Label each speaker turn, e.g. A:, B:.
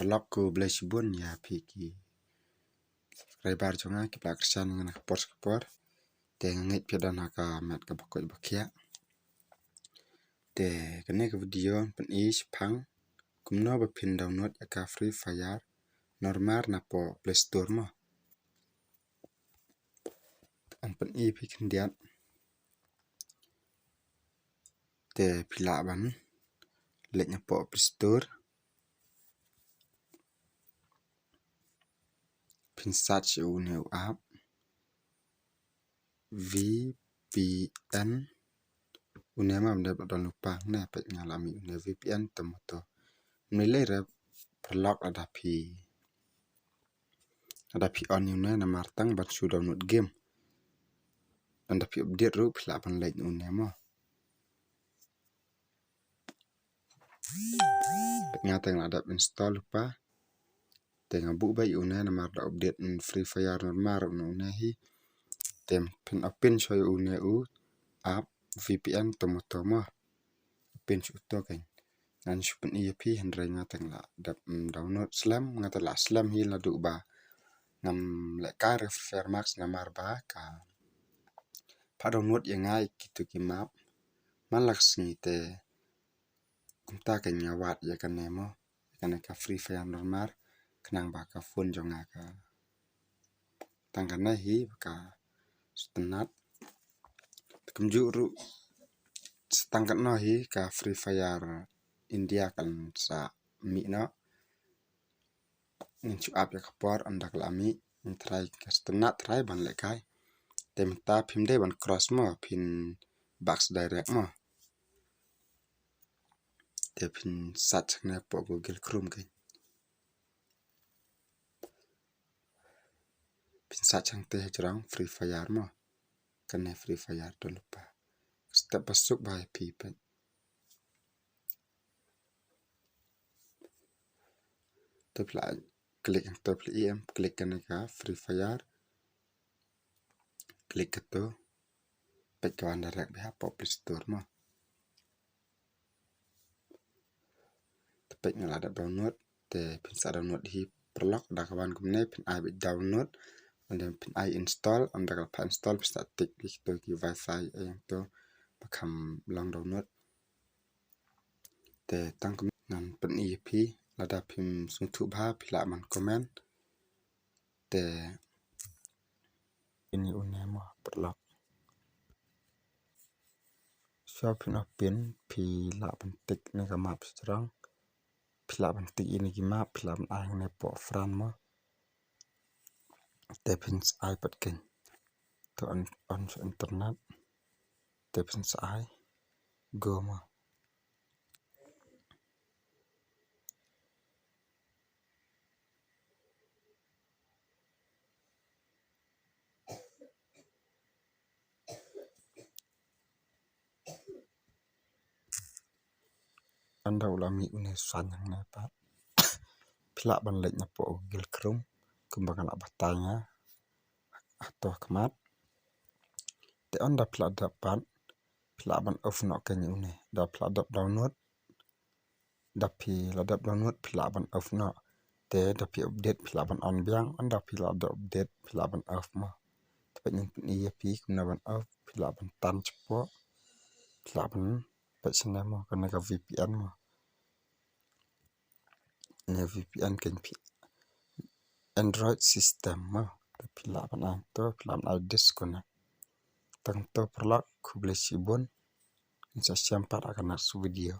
A: perlok ku blesibun ya piki rebar jonga ki plaksan ngana kapor te ngit piadan haka mat ka bakoi bakia te kene ka video pen is phang kumno ba pin download aka free fire normar na po play store mo an pen i pikin diat te pila ban lek nya po play store pin search new app VPN unema mde badon lupa na pet ngalami une VPN tomoto nilere perlok ada pi on une na martang bat su download game anda pi update ru pila ban lek unema nyata ada install lupa tengah bu bai une na mar da update free fire normar une hi tem pin open show une app VPN tomoto mo pin chu to kan nan shupen EP handrai ngata la download slam ngata la slam hi la du ba ngam le ka refer max na mar ba ka pa download yang ngai kitu ki map malaks ni te kumta kan nyawat ya kan nemo kan ka free fire normar kenang ba ka phone jonga ka tangkan hi ka stenat kumjuru setangkat no hi ka free fire India kan sa mi no nchu ap ya kapor andak lami try ka stenat try ban lekai temta phimde ban cross mo pin box direct mo te pin search na po Google Chrome kai pin search ang te jrang free fire mo kan free fire to lupa step pasuk by people tepla klik ang tepla em klik kan ka free fire klik to pet kawan direct ba po play store mo tepet ngala ada download te pin sa download hi perlok da kawan kumne pin ai download and then pin ai install and da pa install pin static to ki wifi yang to bakam long download te tang nan pin EP lada pin sung thu ba pila man comment te ini unema perlok shopping open pila pentik ni ka map strong pila pentik ini ki map pila ai ne po fran mo te pin iPad ken to on internet te pin ai go mo anda ulami une sanyang ne pa pila ban lek na po Google Chrome kumbangan abatanya atau kemat te anda pila dapat pila ban off no kan une da pila download da pi ladap download pila ban off no te da pi update pila ban on biang anda pila da update pila ban off mo te nyin ni ya pi kumna ban off pila ban tan cepo pila ban petsena mo kana ka VPN mo ne VPN kan pi Android system mo te pila ban to pila ban disconnect tang to perlak ku blesibun insa siampat akan nasu video